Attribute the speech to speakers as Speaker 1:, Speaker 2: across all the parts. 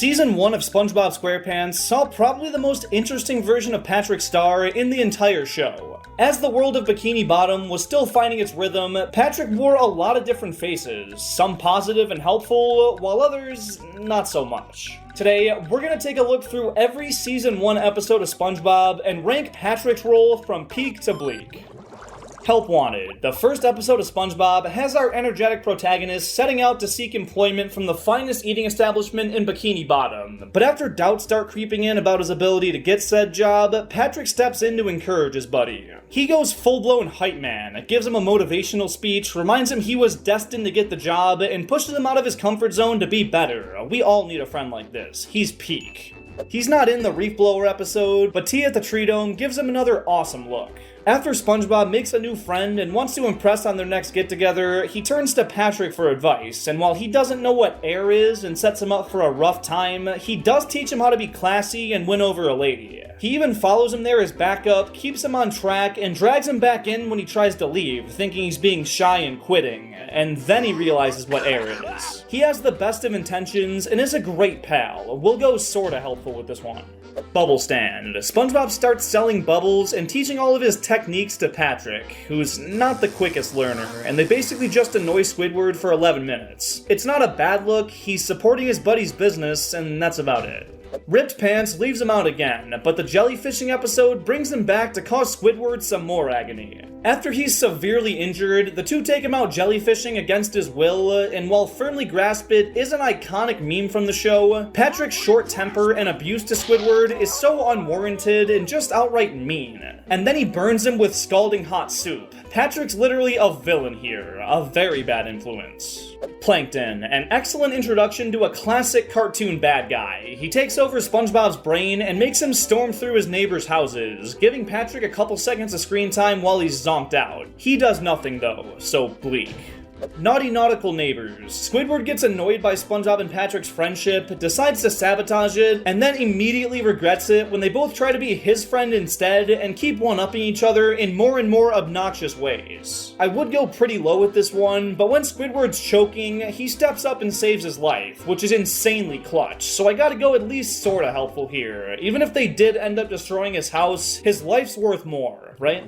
Speaker 1: Season 1 of SpongeBob SquarePants saw probably the most interesting version of Patrick Star in the entire show. As the world of Bikini Bottom was still finding its rhythm, Patrick wore a lot of different faces, some positive and helpful, while others not so much. Today, we're going to take a look through every Season 1 episode of SpongeBob and rank Patrick's role from peak to bleak. Help Wanted. The first episode of SpongeBob has our energetic protagonist setting out to seek employment from the finest eating establishment in Bikini Bottom. But after doubts start creeping in about his ability to get said job, Patrick steps in to encourage his buddy. He goes full-blown hype man, gives him a motivational speech, reminds him he was destined to get the job, and pushes him out of his comfort zone to be better. We all need a friend like this. He's peak. He's not in the Reef Blower episode, but Tea at the Tree Dome gives him another awesome look. After SpongeBob makes a new friend and wants to impress on their next get-together, he turns to Patrick for advice, and while he doesn't know what air is and sets him up for a rough time, he does teach him how to be classy and win over a lady. He even follows him there as backup, keeps him on track, and drags him back in when he tries to leave, thinking he's being shy and quitting, and then he realizes what air is. He has the best of intentions and is a great pal. We'll go sorta helpful with this one. Bubble Stand. SpongeBob starts selling bubbles and teaching all of his techniques to Patrick, who's not the quickest learner, and they basically just annoy Squidward for 11 minutes. It's not a bad look, he's supporting his buddy's business, and that's about it. Ripped Pants leaves him out again, but the jellyfishing episode brings him back to cause Squidward some more agony. After he's severely injured, the two take him out jellyfishing against his will, and while Firmly Grasp It is an iconic meme from the show, Patrick's short temper and abuse to Squidward is so unwarranted and just outright mean. And then he burns him with scalding hot soup. Patrick's literally a villain here, a very bad influence. Plankton, an excellent introduction to a classic cartoon bad guy. He takes over SpongeBob's brain and makes him storm through his neighbors' houses, giving Patrick a couple seconds of screen time while he's zonked out. He does nothing though, so bleak. Naughty Nautical Neighbors. Squidward gets annoyed by SpongeBob and Patrick's friendship, decides to sabotage it, and then immediately regrets it when they both try to be his friend instead and keep one-upping each other in more and more obnoxious ways. I would go pretty low with this one, but when Squidward's choking, he steps up and saves his life, which is insanely clutch, so I gotta go at least sorta helpful here. Even if they did end up destroying his house, his life's worth more, right?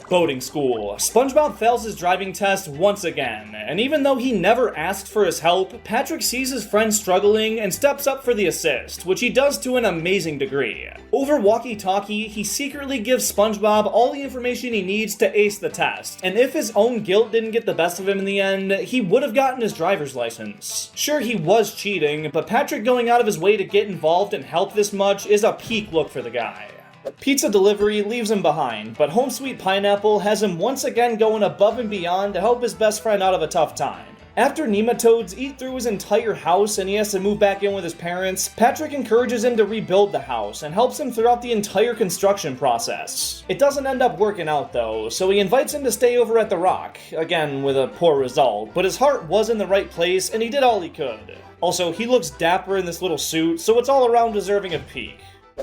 Speaker 1: Boating School. SpongeBob fails his driving test once again, and even though he never asked for his help, Patrick sees his friend struggling and steps up for the assist, which he does to an amazing degree. Over walkie-talkie, he secretly gives SpongeBob all the information he needs to ace the test, and if his own guilt didn't get the best of him in the end, he would have gotten his driver's license. Sure, he was cheating, but Patrick going out of his way to get involved and help this much is a peak look for the guy. Pizza Delivery leaves him behind, but Home Sweet Pineapple has him once again going above and beyond to help his best friend out of a tough time. After nematodes eat through his entire house and he has to move back in with his parents, Patrick encourages him to rebuild the house and helps him throughout the entire construction process. It doesn't end up working out though, so he invites him to stay over at the Rock, again with a poor result, but his heart was in the right place and he did all he could. Also, he looks dapper in this little suit, so it's all around deserving of peak.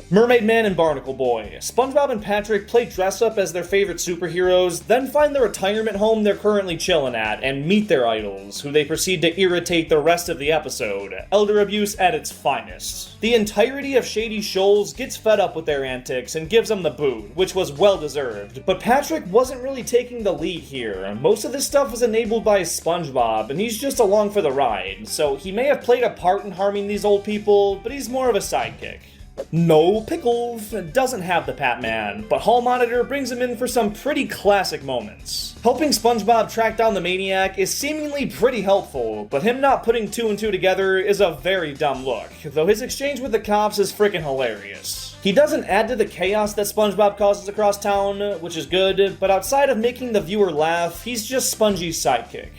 Speaker 1: Mermaid Man and Barnacle Boy. SpongeBob and Patrick play dress-up as their favorite superheroes, then find the retirement home they're currently chilling at and meet their idols, who they proceed to irritate the rest of the episode. Elder abuse at its finest. The entirety of Shady Shoals gets fed up with their antics and gives them the boot, which was well-deserved, but Patrick wasn't really taking the lead here. Most of this stuff was enabled by SpongeBob, and he's just along for the ride, so he may have played a part in harming these old people, but he's more of a sidekick. No Pickles doesn't have the Pat Man, but Hall Monitor brings him in for some pretty classic moments. Helping SpongeBob track down the maniac is seemingly pretty helpful, but him not putting two and two together is a very dumb look, though his exchange with the cops is freaking hilarious. He doesn't add to the chaos that SpongeBob causes across town, which is good, but outside of making the viewer laugh, he's just Spongy's sidekick.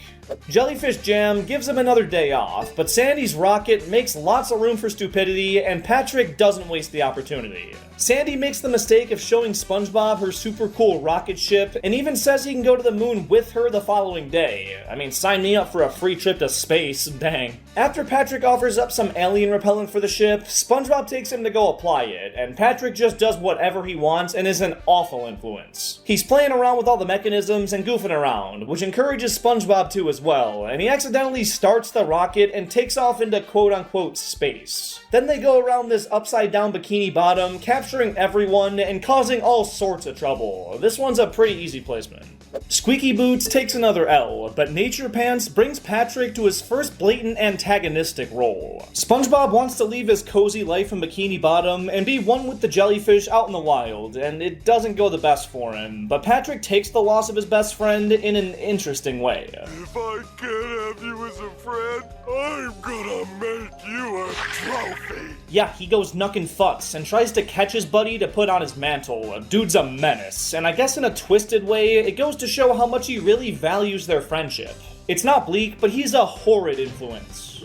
Speaker 1: Jellyfish Jam gives him another day off, but Sandy's rocket makes lots of room for stupidity, and Patrick doesn't waste the opportunity. Sandy makes the mistake of showing SpongeBob her super cool rocket ship, and even says he can go to the moon with her the following day. I mean, sign me up for a free trip to space, dang. After Patrick offers up some alien repellent for the ship, SpongeBob takes him to go apply it, and Patrick just does whatever he wants and is an awful influence. He's playing around with all the mechanisms and goofing around, which encourages SpongeBob to as well, and he accidentally starts the rocket and takes off into quote-unquote space. Then they go around this upside-down Bikini Bottom, capturing everyone and causing all sorts of trouble. This one's a pretty easy placement. Squeaky Boots takes another L, but Nature Pants brings Patrick to his first blatant antagonistic role. SpongeBob wants to leave his cozy life in Bikini Bottom and be one with the jellyfish out in the wild, and it doesn't go the best for him, but Patrick takes the loss of his best friend in an interesting way.
Speaker 2: If I can't have you as a friend, I'm gonna make you a trophy.
Speaker 1: Yeah, he goes knuckin' futz and tries to catch his buddy to put on his mantle. Dude's a menace, and I guess in a twisted way, it goes to show how much he really values their friendship. It's not bleak, but he's a horrid influence.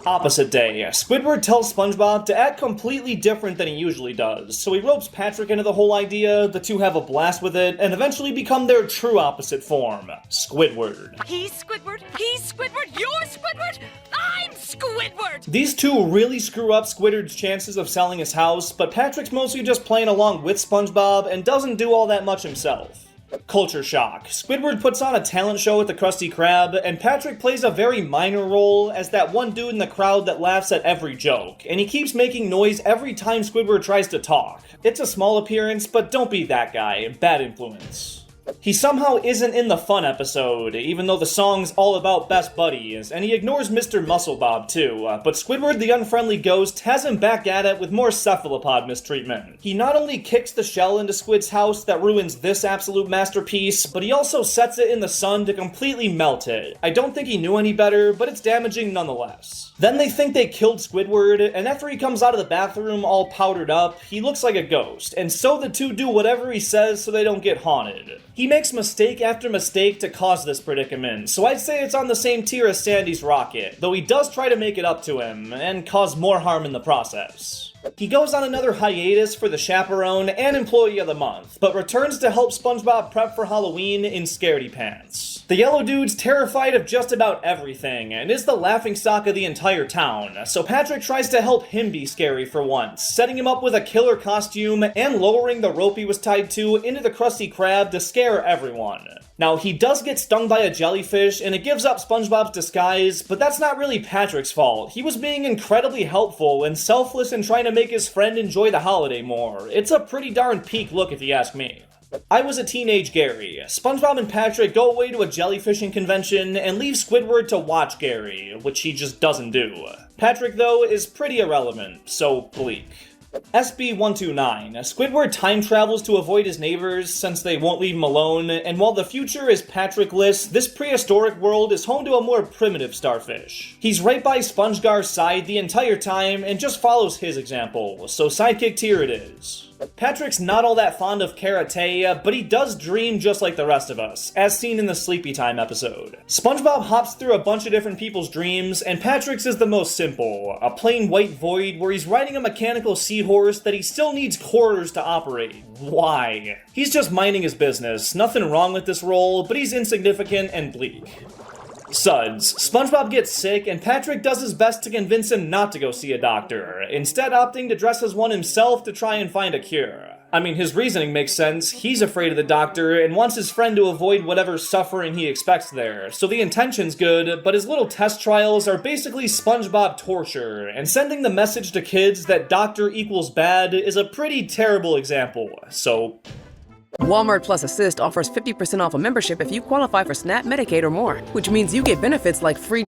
Speaker 1: Opposite day, Squidward tells SpongeBob to act completely different than he usually does, so he ropes Patrick into the whole idea, the two have a blast with it, and eventually become their true opposite form, Squidward.
Speaker 3: He's Squidward, you're Squidward, I'm Squidward!
Speaker 1: These two really screw up Squidward's chances of selling his house, but Patrick's mostly just playing along with SpongeBob and doesn't do all that much himself. Culture shock. Squidward puts on a talent show at the Krusty Krab, and Patrick plays a very minor role as that one dude in the crowd that laughs at every joke, and he keeps making noise every time Squidward tries to talk. It's a small appearance, but don't be that guy. Bad influence. He somehow isn't in the fun episode, even though the song's all about best buddies, and he ignores Mr. Musclebob too, but Squidward the Unfriendly Ghost has him back at it with more cephalopod mistreatment. He not only kicks the shell into Squid's house that ruins this absolute masterpiece, but he also sets it in the sun to completely melt it. I don't think he knew any better, but it's damaging nonetheless. Then they think they killed Squidward, and after he comes out of the bathroom all powdered up, he looks like a ghost, and so the two do whatever he says so they don't get haunted. He makes mistake after mistake to cause this predicament, so I'd say it's on the same tier as Sandy's rocket, though he does try to make it up to him, and cause more harm in the process. He goes on another hiatus for the Chaperone and Employee of the Month, but returns to help SpongeBob prep for Halloween in Scaredy Pants. The yellow dude's terrified of just about everything, and is the laughingstock of the entire town, so Patrick tries to help him be scary for once, setting him up with a killer costume and lowering the rope he was tied to into the Krusty Krab to scare everyone. Now, he does get stung by a jellyfish, and it gives up SpongeBob's disguise, but that's not really Patrick's fault. He was being incredibly helpful and selfless in trying to make his friend enjoy the holiday more. It's a pretty darn peak look if you ask me. I Was a Teenage Gary. SpongeBob and Patrick go away to a jellyfishing convention and leave Squidward to watch Gary, which he just doesn't do. Patrick, though, is pretty irrelevant, so bleak. SB-129. Squidward time travels to avoid his neighbors since they won't leave him alone, and while the future is Patrick-less, this prehistoric world is home to a more primitive starfish. He's right by SpongeGar's side the entire time and just follows his example, so sidekick tier it is. Patrick's not all that fond of karate, but he does dream just like the rest of us, as seen in the Sleepy Time episode. SpongeBob hops through a bunch of different people's dreams, and Patrick's is the most simple, a plain white void where he's riding a mechanical seahorse that he still needs quarters to operate. Why? He's just minding his business, nothing wrong with this role, but he's insignificant and bleak. Suds. SpongeBob gets sick, and Patrick does his best to convince him not to go see a doctor, instead opting to dress as one himself to try and find a cure. I mean, his reasoning makes sense. He's afraid of the doctor and wants his friend to avoid whatever suffering he expects there, so the intention's good, but his little test trials are basically SpongeBob torture, and sending the message to kids that doctor equals bad is a pretty terrible example, so...
Speaker 4: Walmart Plus Assist offers 50% off a membership if you qualify for SNAP, Medicaid, or more, which means you get benefits like free...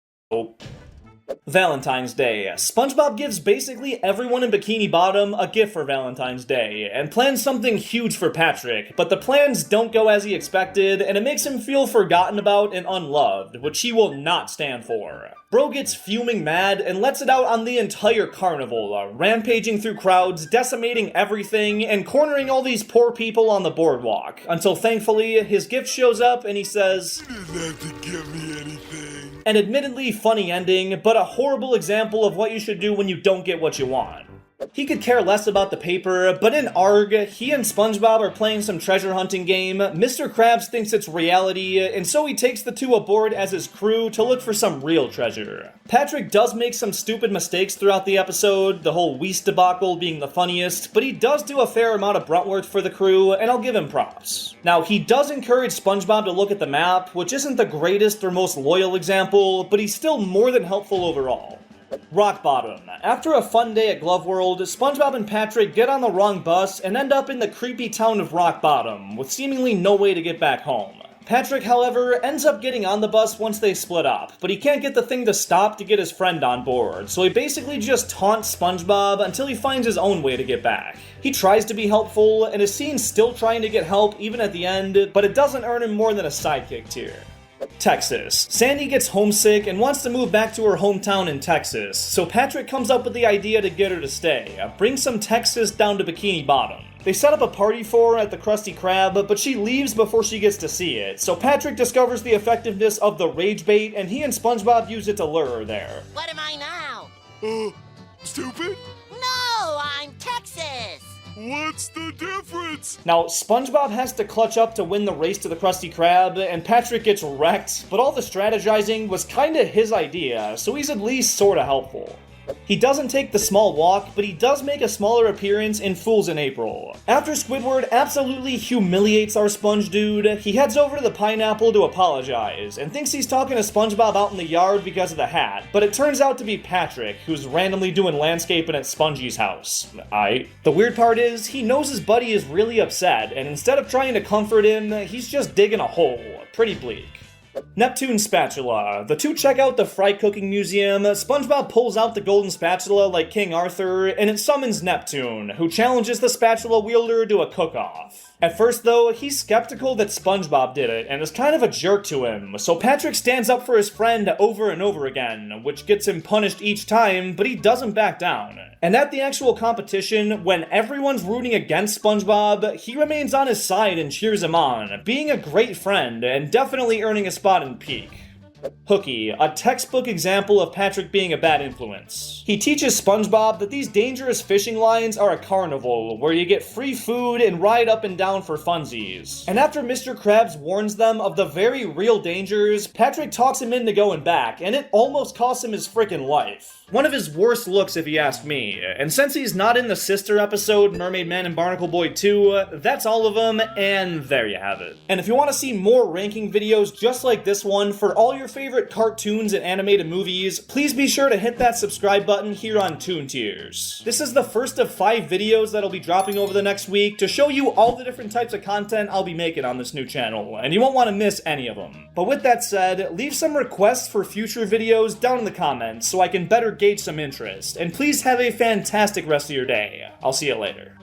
Speaker 1: Valentine's Day. SpongeBob gives basically everyone in Bikini Bottom a gift for Valentine's Day, and plans something huge for Patrick, but the plans don't go as he expected, and it makes him feel forgotten about and unloved, which he will not stand for. Bro gets fuming mad and lets it out on the entire carnival, rampaging through crowds, decimating everything, and cornering all these poor people on the boardwalk, until thankfully his gift shows up and he says,
Speaker 2: "You didn't have to give me anything."
Speaker 1: An admittedly funny ending, but a horrible example of what you should do when you don't get what you want. He could care less about the paper, but in ARG, he and SpongeBob are playing some treasure hunting game. Mr. Krabs thinks it's reality, and so he takes the two aboard as his crew to look for some real treasure. Patrick does make some stupid mistakes throughout the episode, the whole Whis debacle being the funniest, but he does do a fair amount of brunt work for the crew, and I'll give him props. Now, he does encourage SpongeBob to look at the map, which isn't the greatest or most loyal example, but he's still more than helpful overall. Rock Bottom. After a fun day at Glove World, SpongeBob and Patrick get on the wrong bus and end up in the creepy town of Rock Bottom, with seemingly no way to get back home. Patrick, however, ends up getting on the bus once they split up, but he can't get the thing to stop to get his friend on board, so he basically just taunts SpongeBob until he finds his own way to get back. He tries to be helpful, and is seen still trying to get help even at the end, but it doesn't earn him more than a sidekick tier. Texas. Sandy gets homesick and wants to move back to her hometown in Texas, so Patrick comes up with the idea to get her to stay. Bring some Texas down to Bikini Bottom. They set up a party for her at the Krusty Krab, but she leaves before she gets to see it, so Patrick discovers the effectiveness of the rage bait, and he and SpongeBob use it to lure her there.
Speaker 5: What am I now?
Speaker 2: Stupid?
Speaker 5: No, I'm Texas!
Speaker 2: What's the difference?
Speaker 1: Now, SpongeBob has to clutch up to win the race to the Krusty Krab, and Patrick gets wrecked, but all the strategizing was kinda his idea, so he's at least sorta helpful. He doesn't take the small walk, but he does make a smaller appearance in Fools in April. After Squidward absolutely humiliates our sponge dude, he heads over to the pineapple to apologize, and thinks he's talking to SpongeBob out in the yard because of the hat, but it turns out to be Patrick, who's randomly doing landscaping at Spongie's house. The weird part is, he knows his buddy is really upset, and instead of trying to comfort him, he's just digging a hole. Pretty bleak. Neptune Spatula. The two check out the fry cooking museum. SpongeBob pulls out the golden spatula like King Arthur, and it summons Neptune, who challenges the spatula wielder to a cook-off. At first, though, he's skeptical that SpongeBob did it, and is kind of a jerk to him, so Patrick stands up for his friend over and over again, which gets him punished each time, but he doesn't back down. And at the actual competition, when everyone's rooting against SpongeBob, he remains on his side and cheers him on, being a great friend, and definitely earning a spot in Peak. Hooky, a textbook example of Patrick being a bad influence. He teaches SpongeBob that these dangerous fishing lines are a carnival, where you get free food and ride up and down for funsies. And after Mr. Krabs warns them of the very real dangers, Patrick talks him into going back, and it almost costs him his frickin' life. One of his worst looks if you ask me, and since he's not in the sister episode, Mermaid Man and Barnacle Boy 2, that's all of them, and there you have it. And if you want to see more ranking videos just like this one for all your favorite cartoons and animated movies, please be sure to hit that subscribe button here on Toon Tears. This is the first of 5 videos that'll be dropping over the next week to show you all the different types of content I'll be making on this new channel, and you won't want to miss any of them. But with that said, leave some requests for future videos down in the comments so I can better gauge some interest, and please have a fantastic rest of your day. I'll see you later.